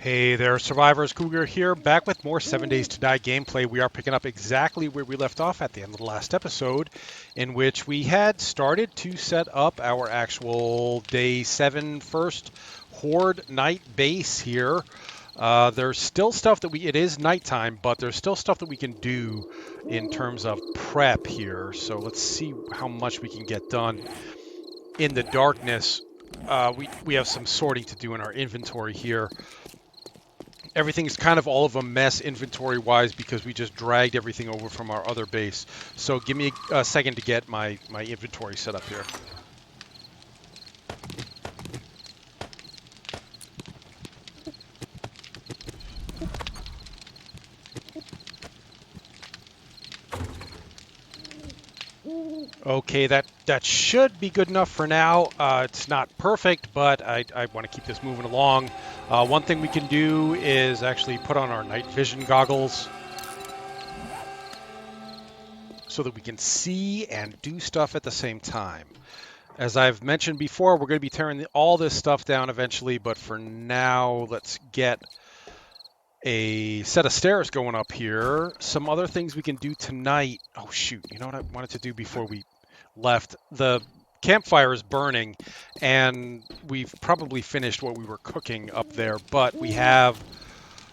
Hey there, Survivors. Cougar here, back with more 7 Days to Die gameplay. We are picking up exactly where we left off at the end of the last episode, in which we had started to set up our actual Day 7 first Horde night base here. There's still stuff that it is nighttime, but there's still stuff that we can do in terms of prep here. So let's see how much we can get done in the darkness. We have some sorting to do in our inventory here. Everything's kind of all of a mess inventory-wise because we just dragged everything over from our other base. So give me a second to get my inventory set up here. Okay, that should be good enough for now. It's not perfect, but I want to keep this moving along. One thing we can do is actually put on our night vision goggles so that we can see and do stuff at the same time. As I've mentioned before, we're going to be tearing all this stuff down eventually, but for now, let's get a set of stairs going up here. Some other things we can do tonight. Oh, shoot. You know what I wanted to do before we left? The campfire is burning, and we've probably finished what we were cooking up there, but we have...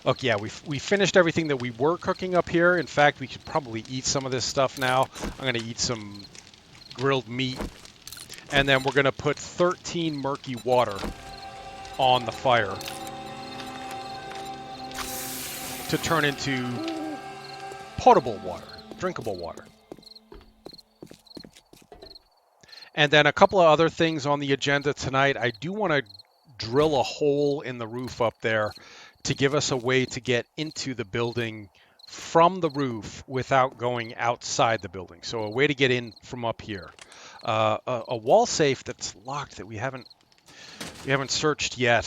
Okay, yeah, we finished everything that we were cooking up here. In fact, we could probably eat some of this stuff now. I'm going to eat some grilled meat. And then we're going to put 13 murky water on the fire to turn into potable water, drinkable water. And then a couple of other things on the agenda tonight. I do want to drill a hole in the roof up there to give us a way to get into the building from the roof without going outside the building. So a way to get in from up here. A wall safe that's locked that we haven't searched yet.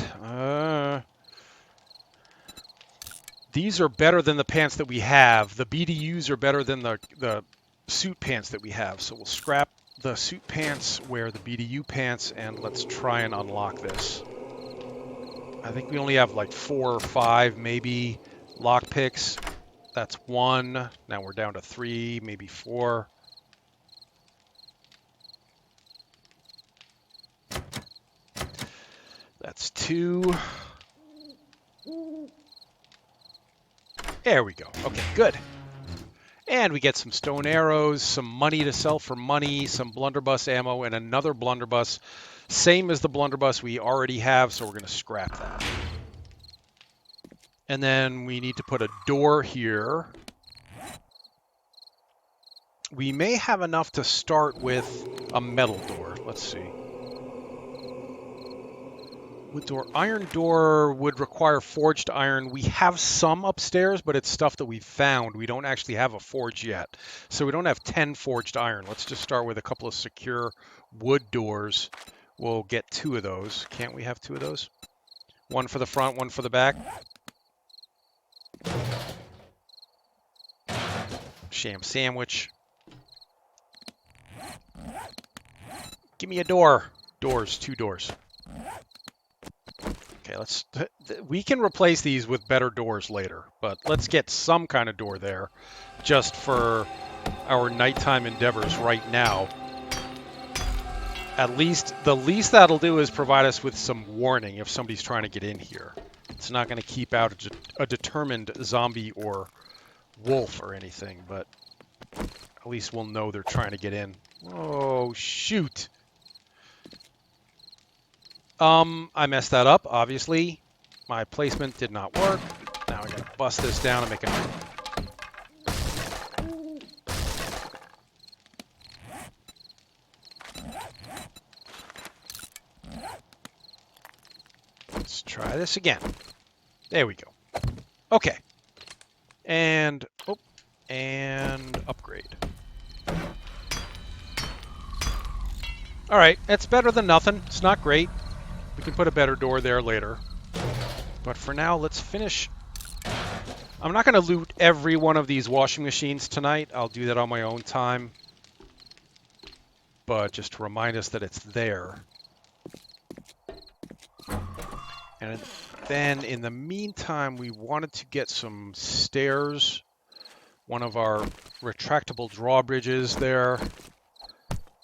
These are better than the pants that we have. The BDUs are better than the suit pants that we have. So we'll scrap the suit pants, wear the BDU pants, and let's try and unlock this. I think we only have like 4 or 5 maybe lock picks. That's 1. Now we're down to 3, maybe 4. That's 2. There we go. Okay, good. And we get some stone arrows, some money to sell for money, some blunderbuss ammo, and another blunderbuss. Same as the blunderbuss we already have, so we're going to scrap that. And then we need to put a door here. We may have enough to start with a metal door. Let's see. Wood door. Iron door would require forged iron. We have some upstairs, but it's stuff that we found. We don't actually have a forge yet. So we don't have 10 forged iron. Let's just start with a couple of secure wood doors. We'll get 2 of those. Can't we have 2 of those? 1 for the front, 1 for the back. Sham sandwich. Give me a door. Doors, 2 doors. Okay, we can replace these with better doors later, but let's get some kind of door there just for our nighttime endeavors right now. At least, the least that'll do is provide us with some warning if somebody's trying to get in here. It's not going to keep out a determined zombie or wolf or anything, but at least we'll know they're trying to get in. Oh, shoot. I messed that up, obviously. My placement did not work. Now I gotta bust this down and make a... Let's try this again. There we go. Okay. And upgrade. All right, it's better than nothing. It's not great. We can put a better door there later. But for now, let's finish. I'm not going to loot every one of these washing machines tonight. I'll do that on my own time. But just to remind us that it's there. And Then in the meantime, we wanted to get some stairs. One of our retractable drawbridges there.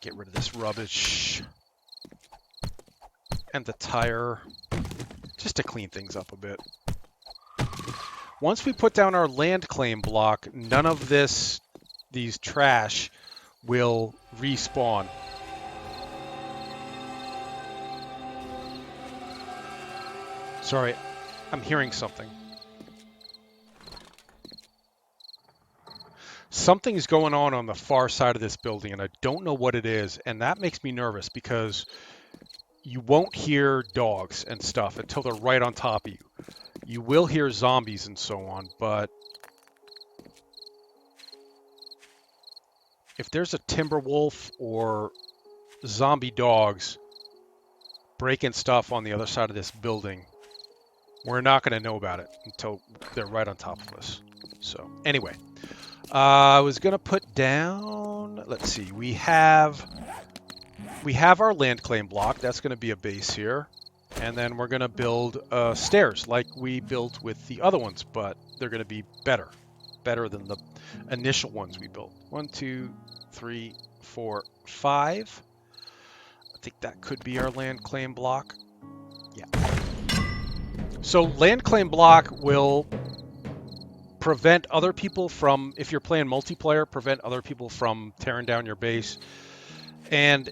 Get rid of this rubbish. And the tire. Just to clean things up a bit. Once we put down our land claim block, none of these trash will respawn. Sorry, I'm hearing something. Something's going on the far side of this building, and I don't know what it is, and that makes me nervous because you won't hear dogs and stuff until they're right on top of you. You will hear zombies and so on, but if there's a timber wolf or zombie dogs breaking stuff on the other side of this building, we're not going to know about it until they're right on top of us. So anyway, I was going to put down, let's see, we have our land claim block. That's going to be a base here. And then we're going to build stairs like we built with the other ones, but they're going to be better than the initial ones we built. 1, 2, 3, 4, 5. I think that could be our land claim block. Yeah. So land claim block will prevent other people from, if you're playing multiplayer, prevent other people from tearing down your base. And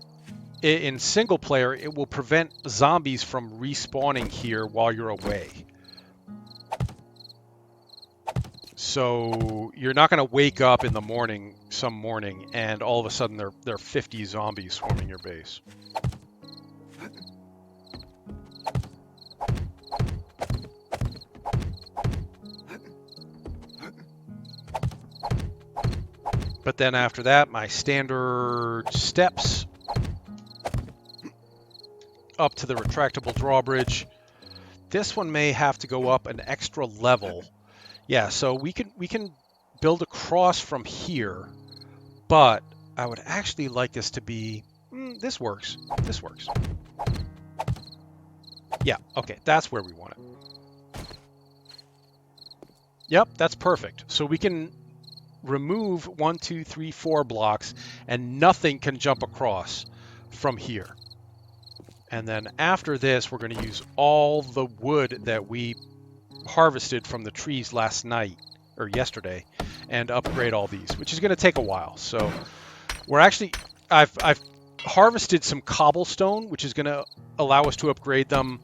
in single player, it will prevent zombies from respawning here while you're away. So you're not going to wake up in the morning, some morning, and all of a sudden there are 50 zombies swarming your base. But then after that, my standard steps up to the retractable drawbridge. This one may have to go up an extra level. Yeah, so we can build across from here, but I would actually like this to be, this works. This works. Yeah, okay, that's where we want it. Yep, that's perfect. So we can remove 1, 2, 3, 4 blocks, and nothing can jump across from here. And then after this, we're going to use all the wood that we harvested from the trees last night, or yesterday, and upgrade all these, which is going to take a while. So we're actually, I've harvested some cobblestone, which is going to allow us to upgrade them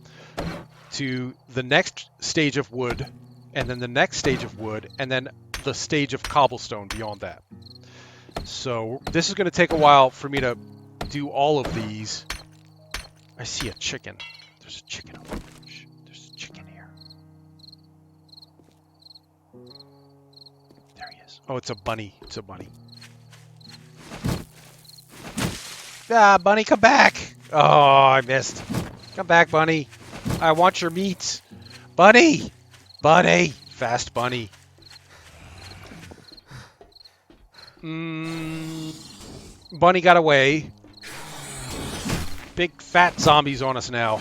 to the next stage of wood, and then the next stage of wood, and then the stage of cobblestone beyond that. So this is going to take a while for me to do all of these. I see a chicken. There's a chicken over there. There's a chicken here. There he is. Oh, it's a bunny. It's a bunny. Ah, bunny, come back. Oh, I missed. Come back, bunny. I want your meat. Bunny! Bunny! Fast bunny. Bunny got away. Big fat zombies on us now.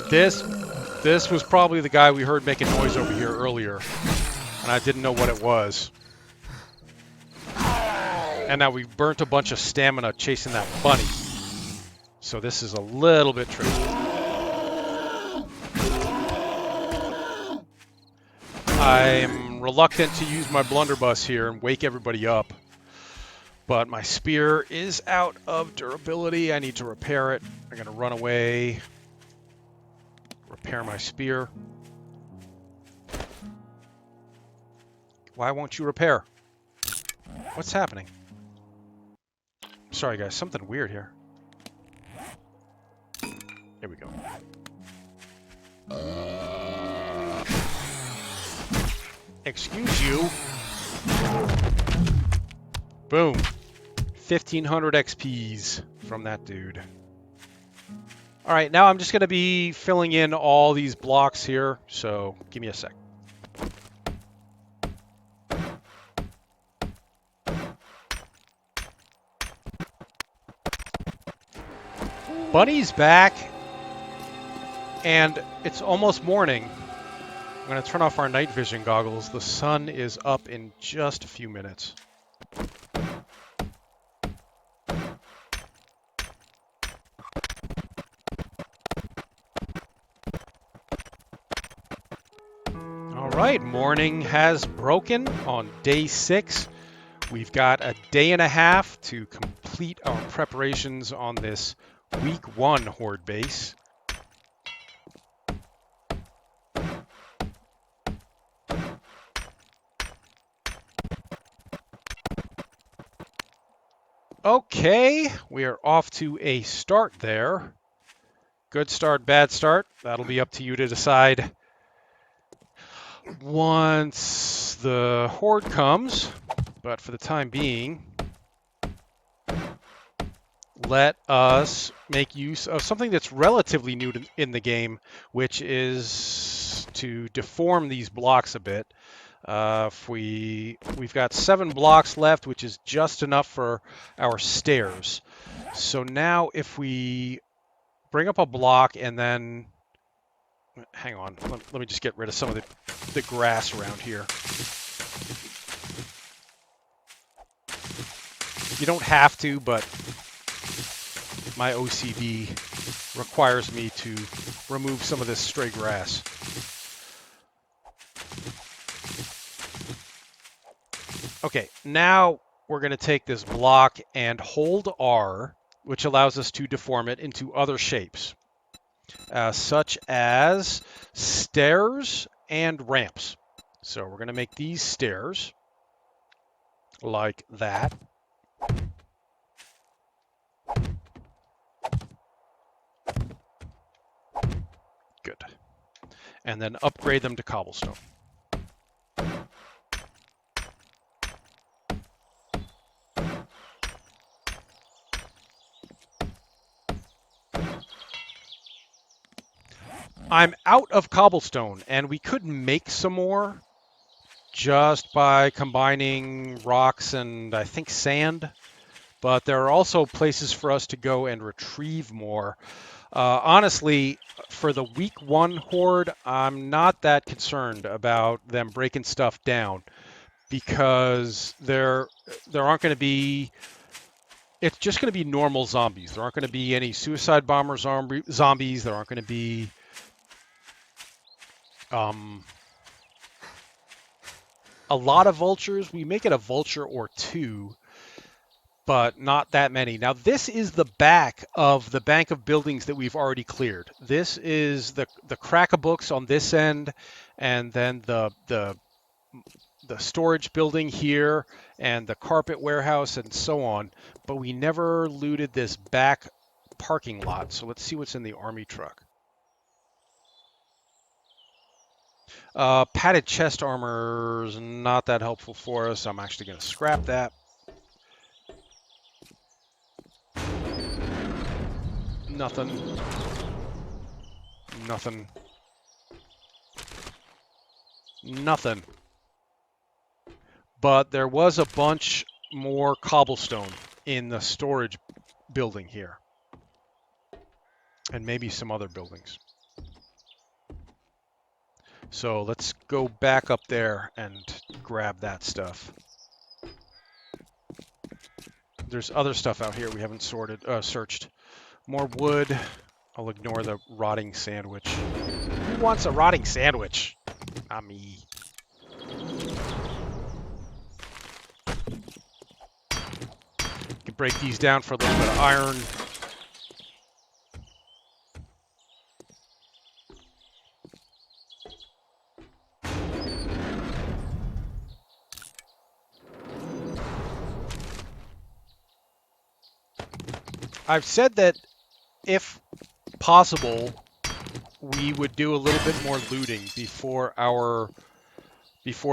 This was probably the guy we heard making noise over here earlier, and I didn't know what it was. And now we've burnt a bunch of stamina chasing that bunny. So this is a little bit tricky. I'm reluctant to use my blunderbuss here and wake everybody up, but my spear is out of durability. I need to repair it. I'm going to run away, repair my spear. Why won't you repair? What's happening? Sorry guys, something weird here. Here we go. Excuse you. Boom. 1,500 XPs from that dude. Alright, now I'm just going to be filling in all these blocks here, so give me a sec. Bunny's back, and it's almost morning. I'm going to turn off our night vision goggles. The sun is up in just a few minutes. All right, morning has broken on day 6. We've got a day and a half to complete our preparations on this week 1 horde base. Okay, we are off to a start there. Good start, bad start. That'll be up to you to decide once the horde comes. But for the time being, let us make use of something that's relatively new in the game, which is to deform these blocks a bit. We've got 7 blocks left, which is just enough for our stairs. So now if we bring up a block and then, hang on, let me just get rid of some of the grass around here. You don't have to, but my OCD requires me to remove some of this stray grass. Okay, now we're going to take this block and hold R, which allows us to deform it into other shapes, such as stairs and ramps. So we're going to make these stairs like that. Good. And then upgrade them to cobblestone. I'm out of cobblestone, and we could make some more just by combining rocks and, I think, sand. But there are also places for us to go and retrieve more. Honestly, for the week 1 horde, I'm not that concerned about them breaking stuff down, because there aren't going to be... It's just going to be normal zombies. There aren't going to be any suicide bomber zombies. There aren't going to be... a lot of vultures. We make it a vulture or 2, but not that many. Now, this is the back of the bank of buildings that we've already cleared. This is the crack-a-books on this end, and then the storage building here, and the carpet warehouse, and so on. But we never looted this back parking lot, so let's see what's in the army truck. Padded chest armor is not that helpful for us. I'm actually going to scrap that. Nothing. Nothing. Nothing. But there was a bunch more cobblestone in the storage building here. And maybe some other buildings. So let's go back up there and grab that stuff. There's other stuff out here we haven't searched. More wood. I'll ignore the rotting sandwich. Who wants a rotting sandwich? Not me. Can break these down for a little bit of iron. I've said that if possible, we would do a little bit more looting before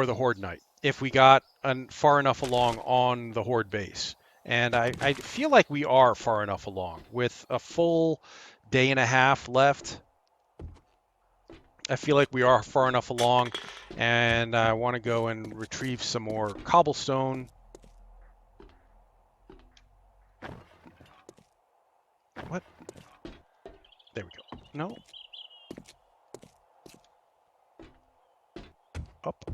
the horde night, if we got far enough along on the horde base. And I feel like we are far enough along. With a full day and a half left, I feel like we are far enough along, and I want to go and retrieve some more cobblestone. What? There we go. No. Up.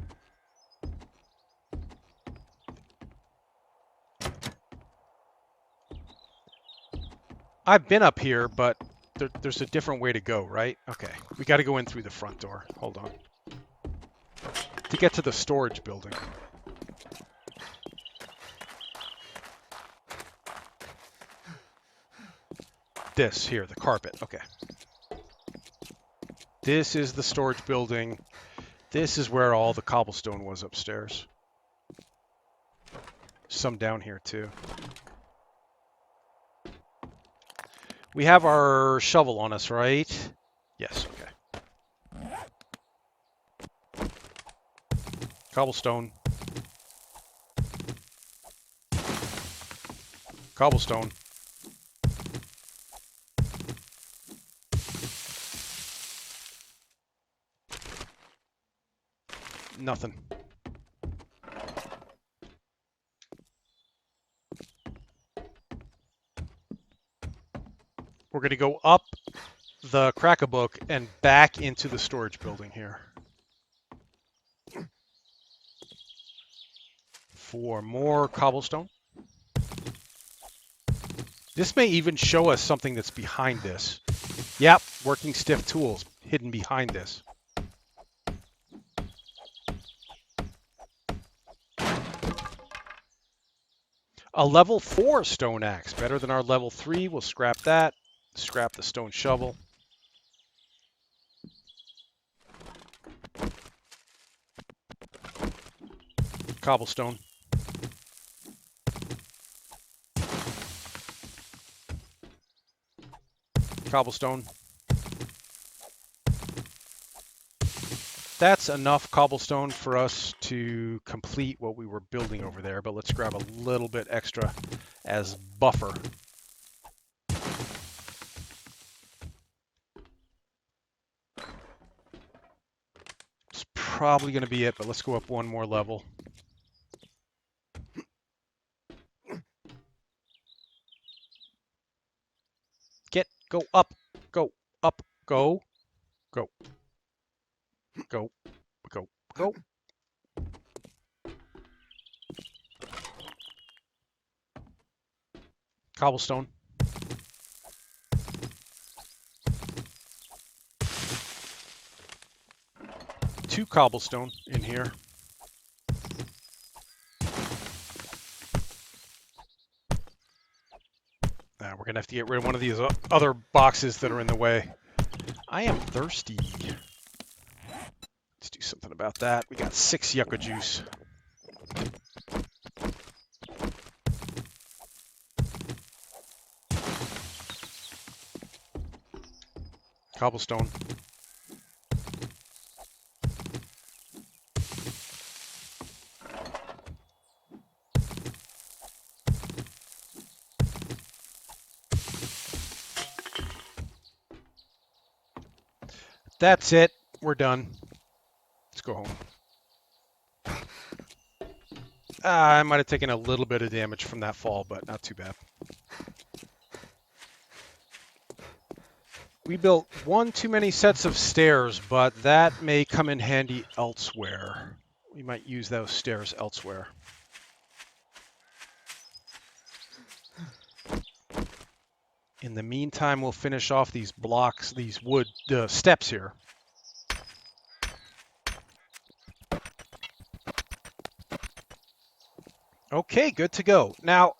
I've been up here, but there's a different way to go, right? Okay. We got to go in through the front door. Hold on. To get to the storage building. This here, the carpet. Okay. This is the storage building. This is where all the cobblestone was upstairs. Some down here too. We have our shovel on us, right? Yes, okay. Cobblestone. Cobblestone. Nothing. We're going to go up the Crack-a-Book and back into the storage building here. For more cobblestone. This may even show us something that's behind this. Yep, working stiff tools hidden behind this. A level 4 stone axe, better than our level 3. We'll scrap that. Scrap the stone shovel. Cobblestone. Cobblestone. That's enough cobblestone for us to complete what we were building over there, but let's grab a little bit extra as buffer. It's probably going to be it, but let's go up one more level. Go up, go, up, go, go, go, go, go. Cobblestone. Two cobblestone in here. We're going to have to get rid of one of these other boxes that are in the way. I am thirsty. Let's do something about that. We got 6 yucca juice. Cobblestone. That's it. We're done. Let's go home. I might have taken a little bit of damage from that fall, but not too bad. We built one too many sets of stairs, but that may come in handy elsewhere. We might use those stairs elsewhere. In the meantime, we'll finish off these blocks, these wood steps here. Okay, good to go. Now,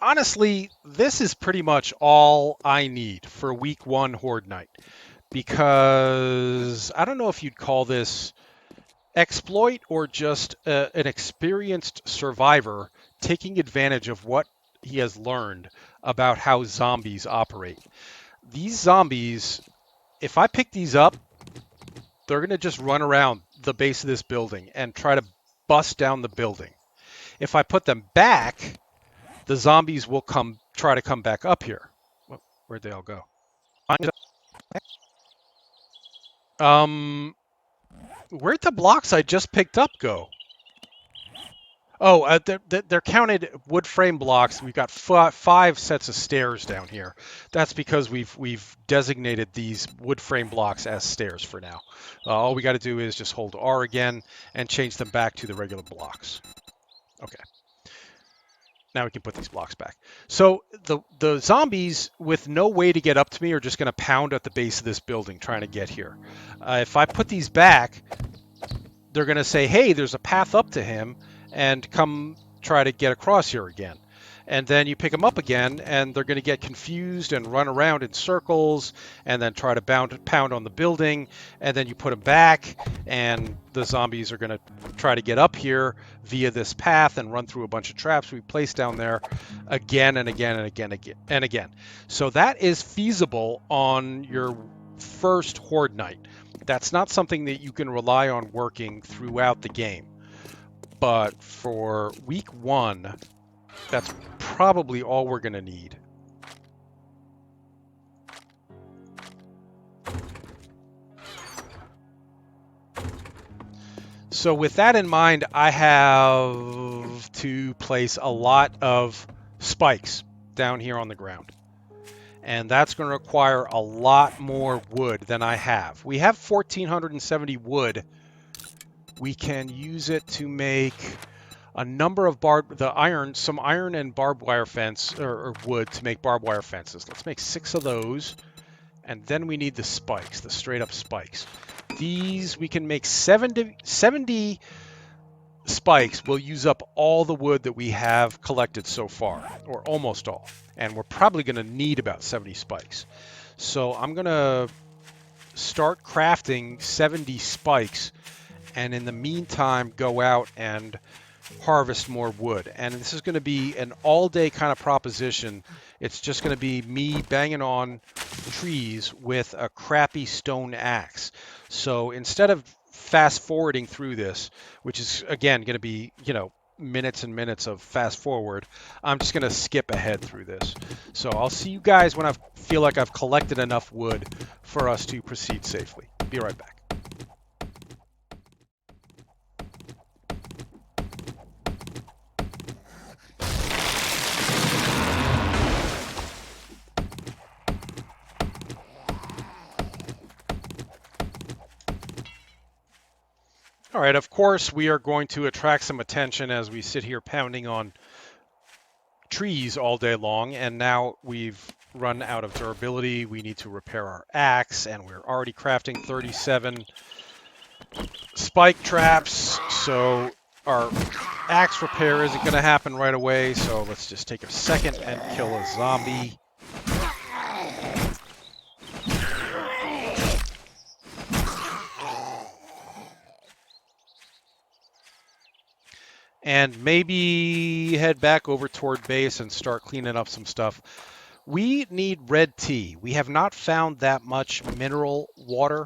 honestly, this is pretty much all I need for week 1 Horde Night. Because I don't know if you'd call this exploit or just an experienced survivor taking advantage of what he has learned about how zombies operate. These zombies, if I pick these up, they're going to just run around the base of this building and try to bust down the building. If I put them back, the zombies will try to come back up here. Where'd they all go? Where'd the blocks I just picked up go? Oh, they're counted wood frame blocks. We've got five sets of stairs down here. That's because we've designated these wood frame blocks as stairs for now. All we got to do is just hold R again and change them back to the regular blocks. Okay. Now we can put these blocks back. So the zombies with no way to get up to me are just going to pound at the base of this building trying to get here. If I put these back, they're going to say, hey, there's a path up to him, and come try to get across here again. And then you pick them up again, and they're going to get confused and run around in circles, and then try to pound on the building. And then you put them back, and the zombies are going to try to get up here via this path and run through a bunch of traps we placed down there again and again and again and again. So that is feasible on your first Horde night. That's not something that you can rely on working throughout the game. But for week 1, that's probably all we're going to need. So with that in mind, I have to place a lot of spikes down here on the ground. And that's going to require a lot more wood than I have. We have 1,470 wood. We can use it to make a number of some iron and barbed wire fence, or wood to make barbed wire fences. Let's make 6 of those. And then we need the spikes, the straight up spikes. These, we can make 70 spikes. We'll use up all the wood that we have collected so far, or almost all. And we're probably going to need about 70 spikes. So I'm going to start crafting 70 spikes, and in the meantime go out and harvest more wood. And this is going to be an all-day kind of proposition. It's just going to be me banging on trees with a crappy stone axe. So instead of fast forwarding through this, which is again going to be, minutes and minutes of fast forward, I'm just going to skip ahead through this. So I'll see you guys when I feel like I've collected enough wood for us to proceed safely. Be right back. All right, of course, we are going to attract some attention as we sit here pounding on trees all day long, and now we've run out of durability. We need to repair our axe, and we're already crafting 37 spike traps, so our axe repair isn't going to happen right away, so let's just take a second and kill a zombie. And maybe head back over toward base and start cleaning up some stuff. We need red tea. We have not found that much mineral water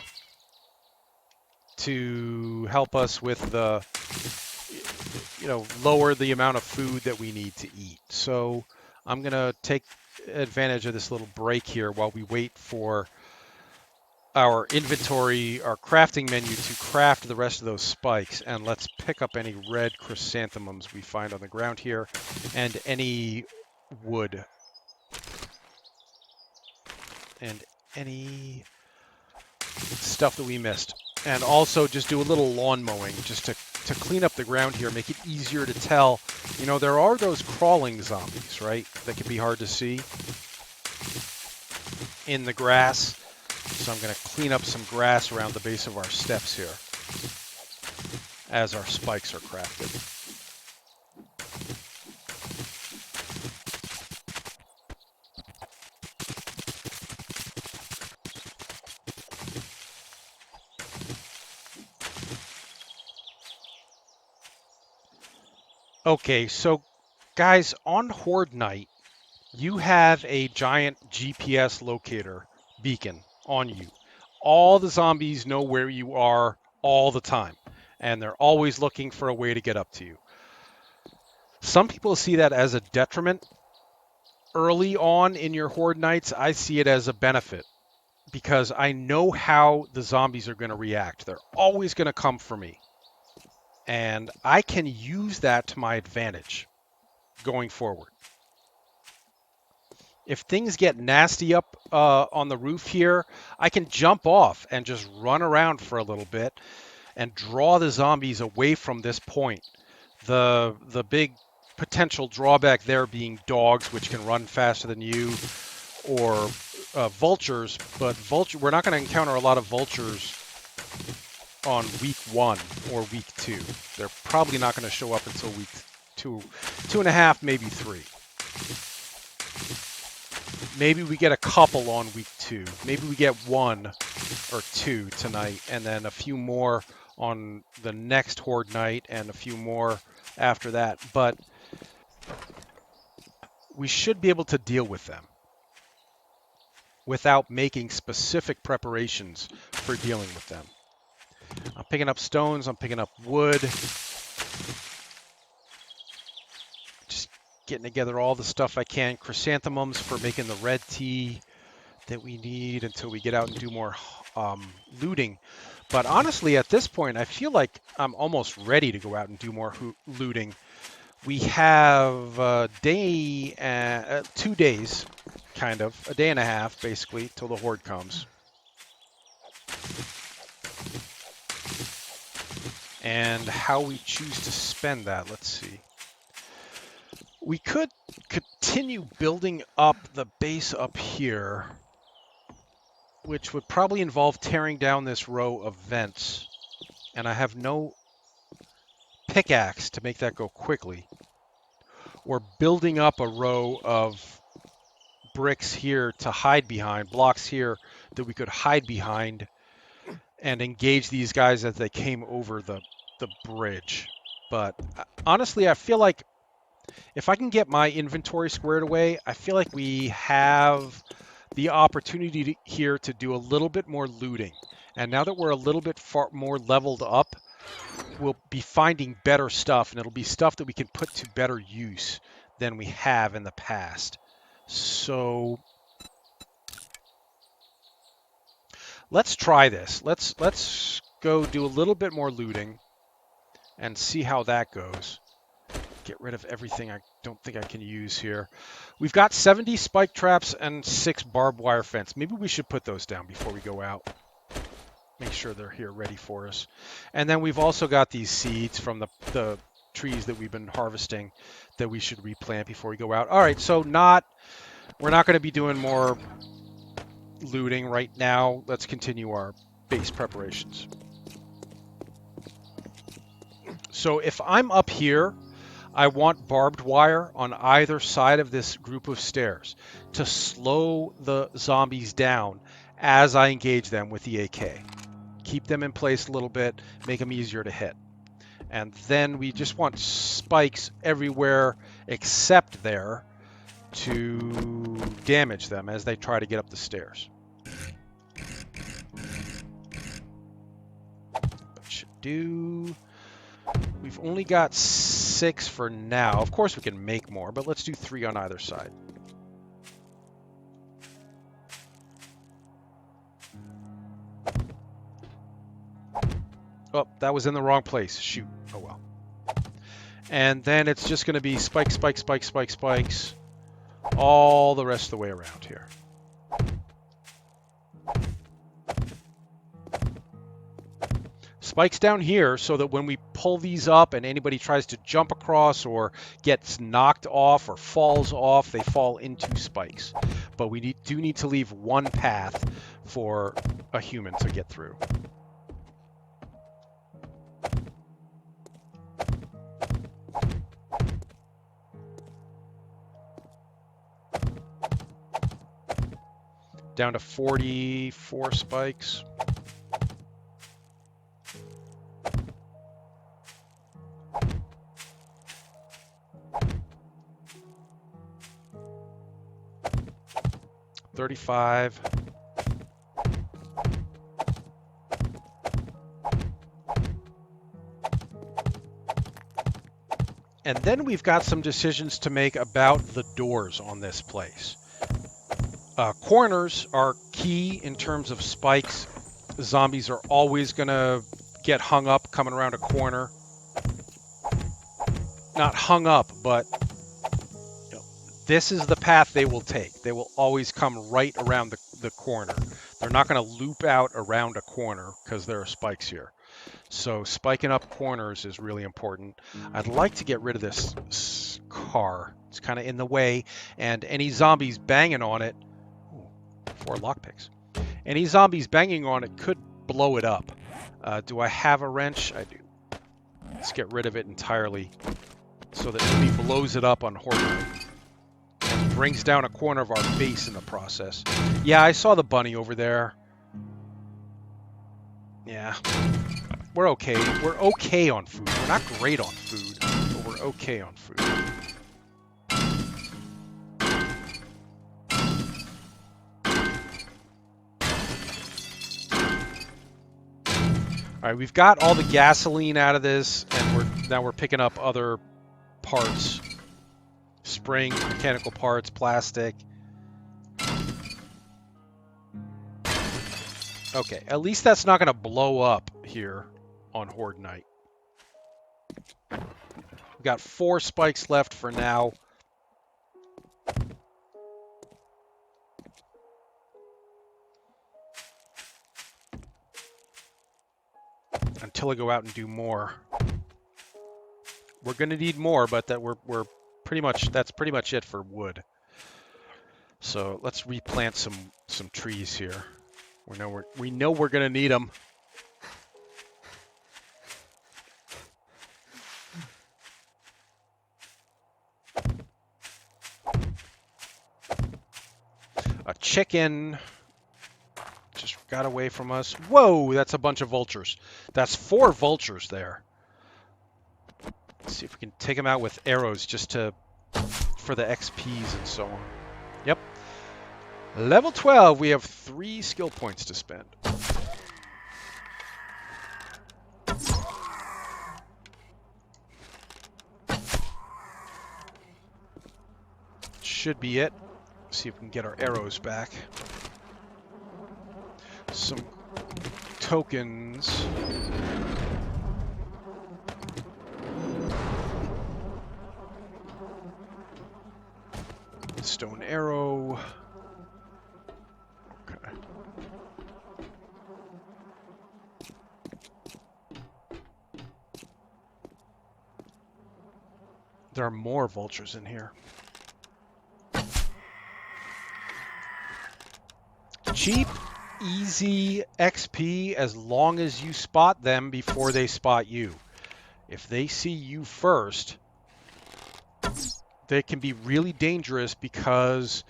to help us with the, lower the amount of food that we need to eat. So I'm going to take advantage of this little break here while we wait for our inventory, our crafting menu to craft the rest of those spikes, and let's pick up any red chrysanthemums we find on the ground here and any wood and any stuff that we missed. And also just do a little lawn mowing just to clean up the ground here, make it easier to tell. There are those crawling zombies, right, that can be hard to see in the grass. So I'm going to clean up some grass around the base of our steps here as our spikes are crafted. Okay, so guys, on Horde Night, you have a giant GPS locator beacon on you. All the zombies know where you are all the time, and they're always looking for a way to get up to you. Some people see that as a detriment. Early on in your Horde nights, I see it as a benefit because I know how the zombies are going to react. They're always going to come for me. And I can use that to my advantage going forward. If things get nasty up on the roof here, I can jump off and just run around for a little bit and draw the zombies away from this point. The big potential drawback there being dogs, which can run faster than you, or vultures. But we're not going to encounter a lot of vultures on week 1 or week 2. They're probably not going to show up until week 2.5, maybe 3. Maybe we get a couple on week 2. Maybe we get 1 or 2 tonight, and then a few more on the next horde night, and a few more after that. But we should be able to deal with them without making specific preparations for dealing with them. I'm picking up stones, I'm picking up wood. Just getting together all the stuff I can. Chrysanthemums for making the red tea that we need until we get out and do more looting. But honestly, at this point, I feel like I'm almost ready to go out and do more looting. We have a day, 2 days, kind of, a day and a half, basically, till the horde comes. And how we choose to spend that, let's see. We could continue building up the base up here, which would probably involve tearing down this row of vents. And I have no pickaxe to make that go quickly. Or building up a row of bricks here to hide behind, blocks here that we could hide behind and engage these guys as they came over the bridge. But honestly, I feel like if I can get my inventory squared away, I feel like we have the opportunity here to do a little bit more looting. And now that we're a little bit more leveled up, we'll be finding better stuff, and it'll be stuff that we can put to better use than we have in the past. So let's try this. Let's go do a little bit more looting and see how that goes. Get rid of everything I don't think I can use here. We've got 70 spike traps and 6 barbed wire fence. Maybe we should put those down before we go out. Make sure they're here ready for us. And then we've also got these seeds from the trees that we've been harvesting that we should replant before we go out. All right, so we're not going to be doing more looting right now. Let's continue our base preparations. So if I'm up here, I want barbed wire on either side of this group of stairs to slow the zombies down as I engage them with the AK. Keep them in place a little bit, make them easier to hit. And then we just want spikes everywhere except there to damage them as they try to get up the stairs. That should do. We've only got 6 for now. Of course we can make more, but let's do 3 on either side. Oh, that was in the wrong place. Shoot. Oh well. And then it's just going to be spike, spike, spike, spike, spikes all the rest of the way around here. Spikes down here so that when we pull these up and anybody tries to jump across or gets knocked off or falls off, they fall into spikes. But we do need to leave one path for a human to get through. Down to 44 spikes. $35. And then we've got some decisions to make about the doors on this place. Corners are key in terms of spikes. Zombies are always going to get hung up coming around a corner. not hung up, but you know, this is the path they will take. They will always come right around the corner. They're not going to loop out around a corner because there are spikes here. So spiking up corners is really important. I'd like to get rid of this car. It's kind of in the way, and any zombies banging on it, ooh, 4 lockpicks. Any zombies banging on it could blow it up. Do I have a wrench? I do. Let's get rid of it entirely so that nobody blows it up on horde and brings down a corner of our base in the process. Yeah, I saw the bunny over there. Yeah. We're okay. We're okay on food. We're not great on food, but we're okay on food. All right, we've got all the gasoline out of this, and now we're picking up other parts. Spring, mechanical parts, plastic. Okay, at least that's not going to blow up here on Horde Night. We've got 4 spikes left for now. Until I go out and do more. We're going to need more, but that we're that's pretty much it for wood. So let's replant some trees here. We know we're going to need them. A chicken just got away from us. Whoa, that's a bunch of vultures. That's 4 vultures there. Let's see if we can take them out with arrows just for the XPs and so on. Yep. Level 12, we have 3 skill points to spend. Should be it. See if we can get our arrows back. Some tokens. Stone arrow. Okay. There are more vultures in here. Cheap, easy XP as long as you spot them before they spot you. If they see you first, they can be really dangerous because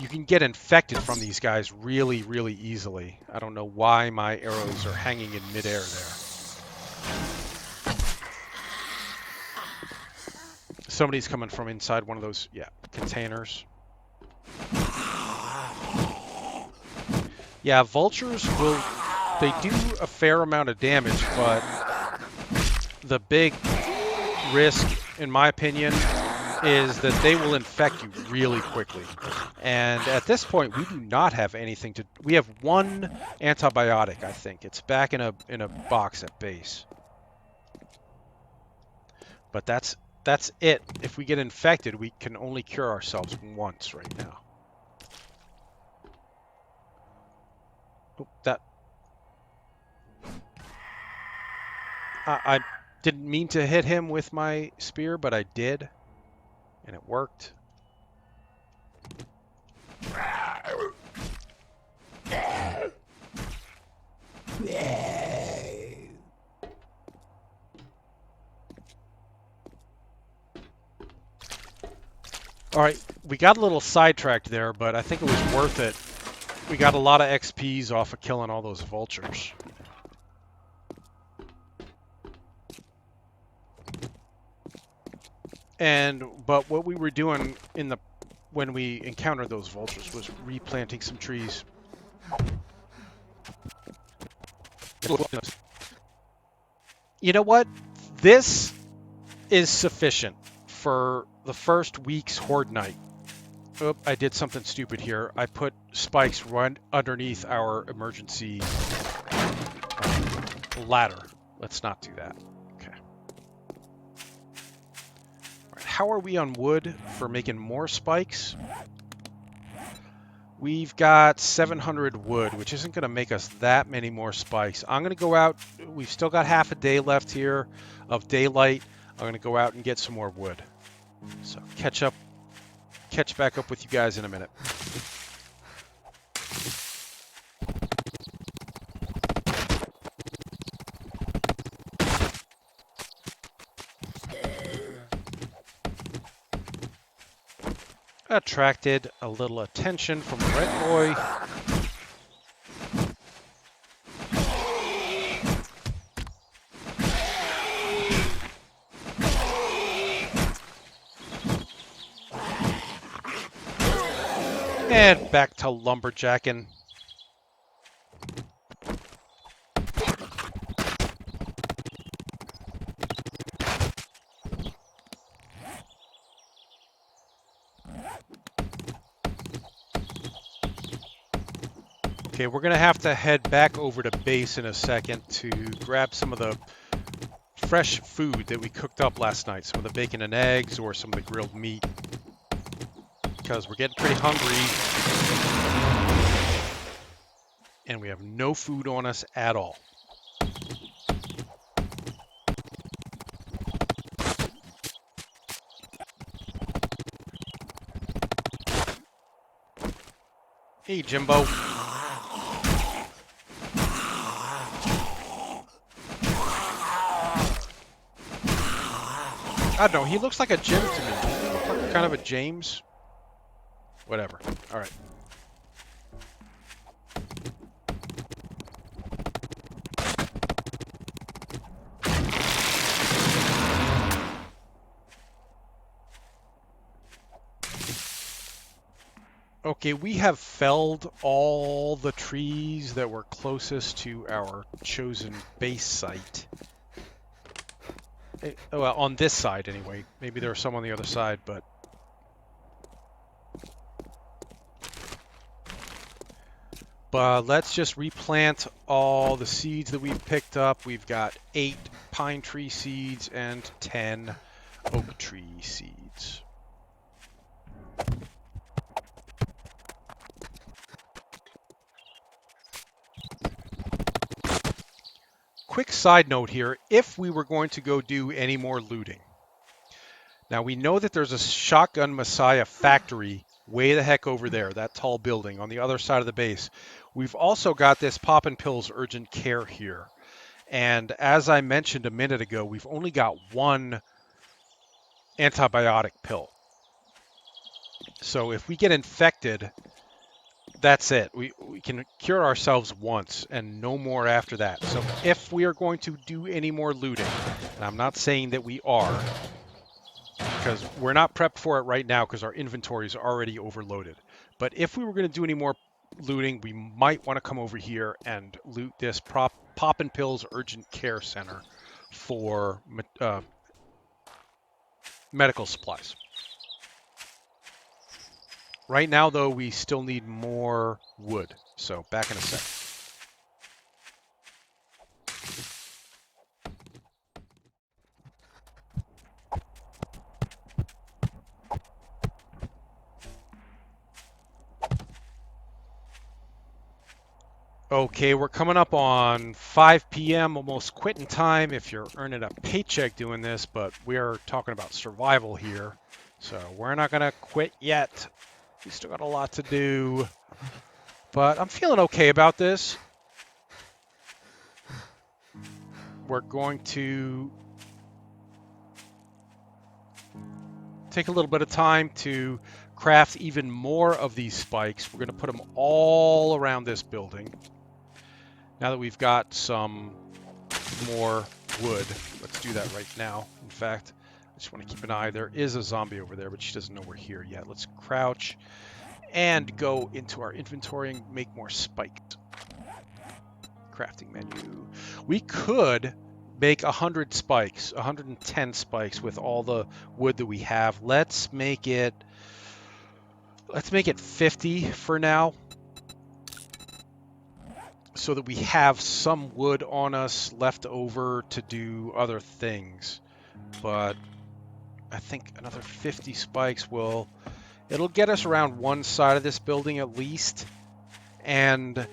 you can get infected from these guys really, really easily. I don't know why my arrows are hanging in midair there. Somebody's coming from inside one of those, containers. Yeah, vultures they do a fair amount of damage, but the big risk, in my opinion, is that they will infect you really quickly. And at this point, we do not have anything to... We have 1 antibiotic, I think. It's back in a box at base. But that's it. If we get infected, we can only cure ourselves once right now. Oh, I didn't mean to hit him with my spear, but I did. And it worked. All right, we got a little sidetracked there, but I think it was worth it. We got a lot of XPs off of killing all those vultures. But what we were doing when we encountered those vultures was replanting some trees. You know what? This is sufficient for the first week's Horde Night. Oop, I did something stupid here. I put spikes right underneath our emergency ladder. Let's not do that. Okay. how are we on wood for making more spikes? We've got 700 wood, which isn't going to make us that many more spikes. I'm going to go out. We've still got half a day left here of daylight. I'm going to go out and get some more wood. So catch back up with you guys in a minute. Attracted a little attention from the red boy. And back to lumberjacking. Okay, we're going to have to head back over to base in a second to grab some of the fresh food that we cooked up last night. Some of the bacon and eggs or some of the grilled meat. Because we're getting pretty hungry. And we have no food on us at all. Hey, Jimbo. I don't know, he looks like a Jim to me. He looks like kind of a James. Whatever. All right. Okay, we have felled all the trees that were closest to our chosen base site. Well, on this side anyway. Maybe there are some on the other side, but... But let's just replant all the seeds that we've picked up. We've got 8 pine tree seeds and 10 oak tree seeds. Quick side note here, if we were going to go do any more looting. Now we know that there's a Shotgun Messiah factory way the heck over there, that tall building on the other side of the base. We've also got this Poppin' Pills Urgent Care here. And as I mentioned a minute ago, we've only got 1 antibiotic pill. So if we get infected, that's it. We can cure ourselves once and no more after that. So if we are going to do any more looting, and I'm not saying that we are, because we're not prepped for it right now because our inventory is already overloaded. But if we were going to do any more looting, we might want to come over here and loot this Poppin' Pills Urgent Care Center for medical supplies. Right now, though, we still need more wood. So back in a sec. Okay, we're coming up on 5 p.m., almost quitting time if you're earning a paycheck doing this, but we're talking about survival here. So we're not going to quit yet. We still got a lot to do, but I'm feeling okay about this. We're going to take a little bit of time to craft even more of these spikes. We're going to put them all around this building. Now that we've got some more wood, let's do that right now. In fact, I just want to keep an eye. There is a zombie over there, but she doesn't know we're here yet. Let's crouch and go into our inventory and make more spikes. Crafting menu. We could make 100 spikes, 110 spikes with all the wood that we have. Let's make it 50 for now, so that we have some wood on us left over to do other things. But I think another 50 spikes will... It'll get us around one side of this building at least. And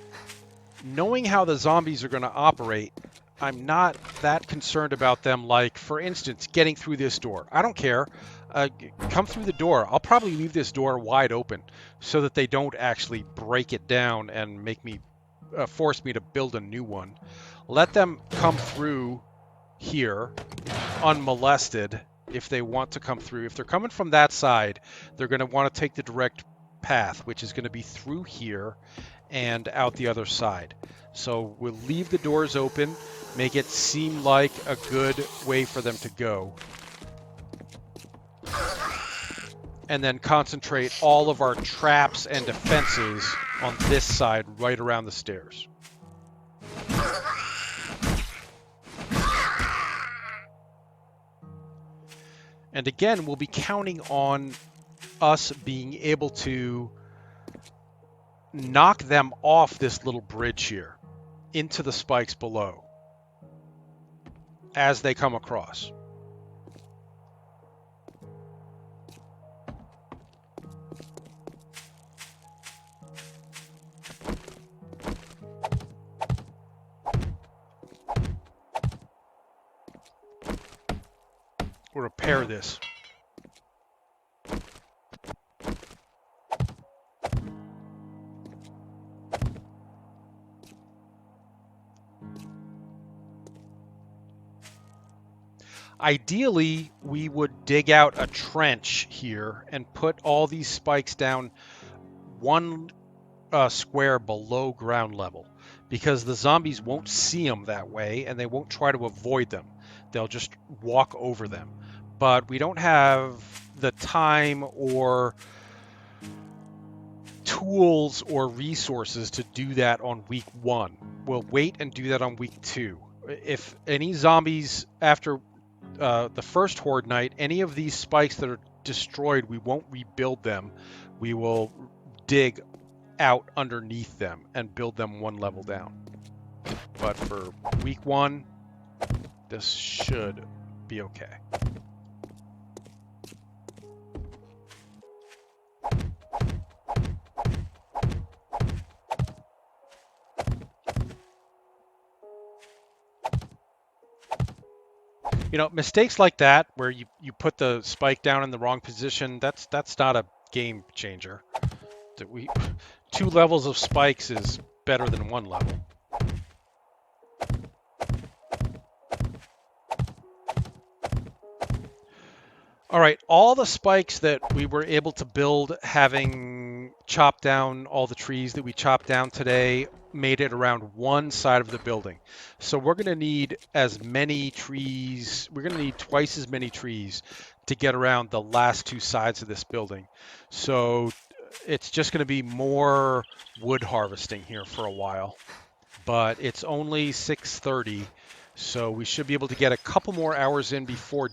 knowing how the zombies are going to operate, I'm not that concerned about them. Like, for instance, getting through this door. I don't care. Come through the door. I'll probably leave this door wide open so that they don't actually break it down and make me force me to build a new one. Let them come through here unmolested if they want to come through. If they're coming from that side, they're going to want to take the direct path, which is going to be through here and out the other side. So we'll leave the doors open, make it seem like a good way for them to go, and then concentrate all of our traps and defenses on this side right around the stairs. And again, we'll be counting on us being able to knock them off this little bridge here into the spikes below as they come across. We'll repair this. Ideally, we would dig out a trench here and put all these spikes down one square below ground level, because the zombies won't see them that way and they won't try to avoid them. They'll just walk over them. But we don't have the time or tools or resources to do that on week 1. We'll wait and do that on week 2. If any zombies after the first horde night, any of these spikes that are destroyed, we won't rebuild them. We will dig out underneath them and build them one level down. But for week 1, this should be okay. You know, mistakes like that, where you put the spike down in the wrong position, that's not a game changer. 2 levels of spikes is better than 1 level. All right, all the spikes that we were able to build, having chopped down all the trees that we chopped down today, made it around one side of the building. So we're going to need as many trees, we're going to need twice as many trees to get around the last 2 sides of this building. So it's just going to be more wood harvesting here for a while. But it's only 6:30, so we should be able to get a couple more hours in before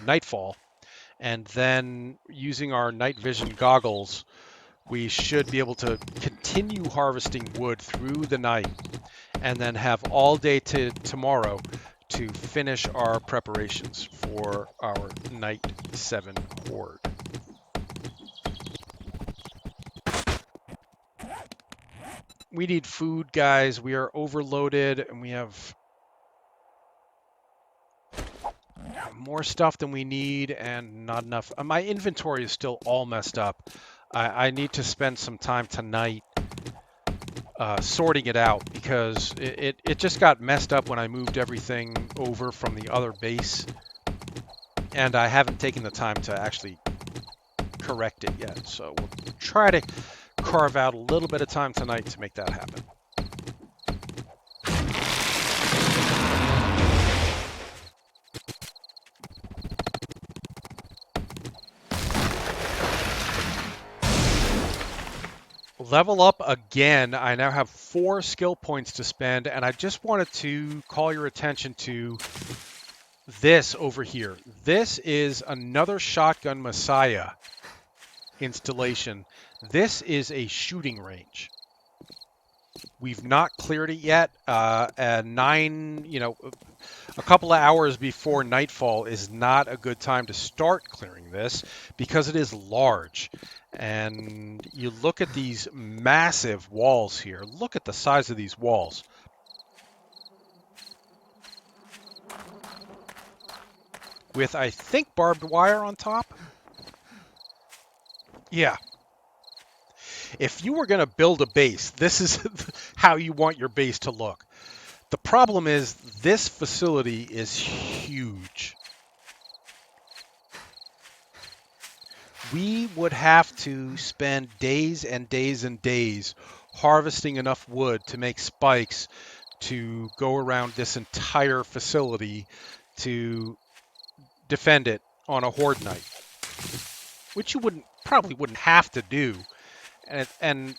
nightfall. And then using our night vision goggles, we should be able to continue harvesting wood through the night and then have all day to tomorrow to finish our preparations for our night 7 horde. We need food, guys. We are overloaded and we have more stuff than we need and not enough. My inventory is still all messed up. I need to spend some time tonight sorting it out, because it just got messed up when I moved everything over from the other base, and I haven't taken the time to actually correct it yet. So we'll try to carve out a little bit of time tonight to make that happen. Level up again. I now have 4 skill points to spend, and I just wanted to call your attention to this over here. This is another Shotgun Messiah installation. This is a shooting range. We've not cleared it yet. And a couple of hours before nightfall is not a good time to start clearing this because it is large. And you look at these massive walls here. Look at the size of these walls. With, I think, barbed wire on top. Yeah. If you were going to build a base, this is how you want your base to look. The problem is this facility is huge. We would have to spend days and days and days harvesting enough wood to make spikes to go around this entire facility to defend it on a horde night, which you probably wouldn't have to do. And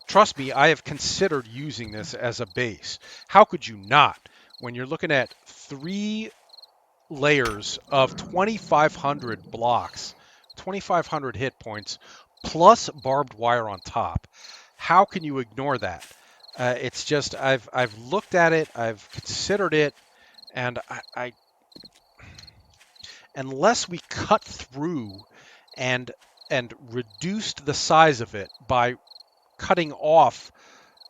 trust me, I have considered using this as a base. How could you not? When you're looking at 3 layers of 2,500 blocks, 2,500 hit points, plus barbed wire on top. How can you ignore that? It's just I've looked at it, I've considered it, and I unless we cut through and reduced the size of it by cutting off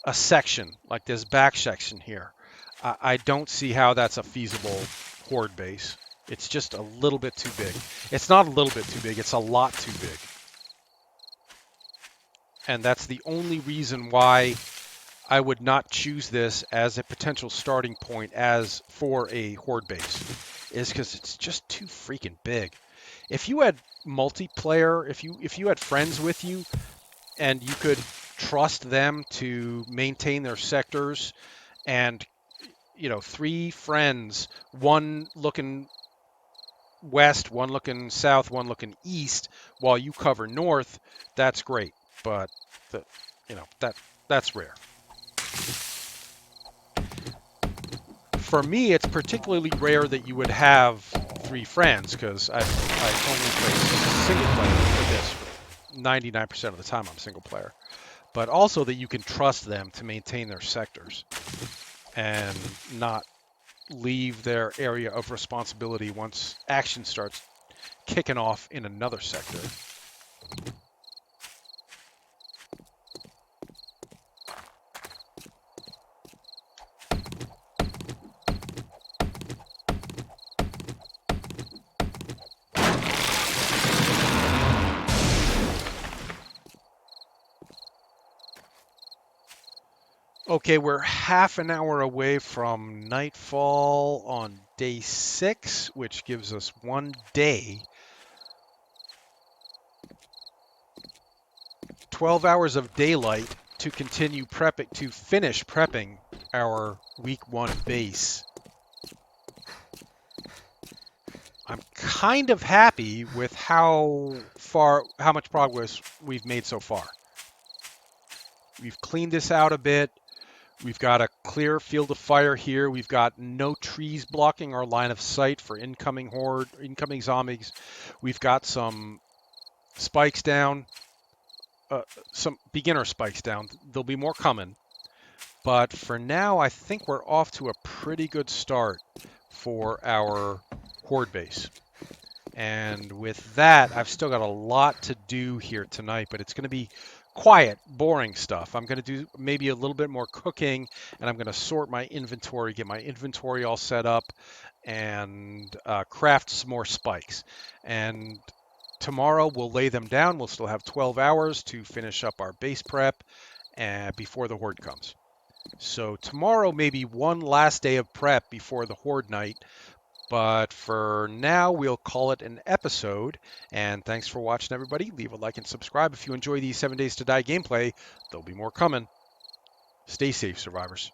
a section like this back section here, I don't see how that's a feasible horde base. It's just a little bit too big. It's not a little bit too big, it's a lot too big. And that's the only reason why I would not choose this as a potential starting point as for a horde base, is because it's just too freaking big. If you had multiplayer, if you had friends with you and you could trust them to maintain their sectors, and 3 friends, one looking west, one looking south, one looking east, while you cover north, that's great. But that's rare. For me, it's particularly rare that you would have 3 friends, because I only play single player for this. 99% of the time I'm single player. But also that you can trust them to maintain their sectors and not leave their area of responsibility once action starts kicking off in another sector. Okay, we're half an hour away from nightfall on day 6, which gives us 1 day. 12 hours of daylight to continue prepping, to finish prepping our week 1 base. I'm kind of happy with how much progress we've made so far. We've cleaned this out a bit. We've got a clear field of fire here. We've got no trees blocking our line of sight for incoming horde, incoming zombies. We've got some spikes down, some beginner spikes down. There'll be more coming. But for now, I think we're off to a pretty good start for our horde base. And with that, I've still got a lot to do here tonight, but it's going to be quiet, boring stuff. I'm going to do maybe a little bit more cooking, and I'm going to sort my inventory, get my inventory all set up, and craft some more spikes. And tomorrow we'll lay them down. We'll still have 12 hours to finish up our base prep before the horde comes. So tomorrow maybe one last day of prep before the horde night. But for now, we'll call it an episode. And thanks for watching, everybody. Leave a like and subscribe if you enjoy these 7 Days to Die gameplay. There'll be more coming. Stay safe, survivors.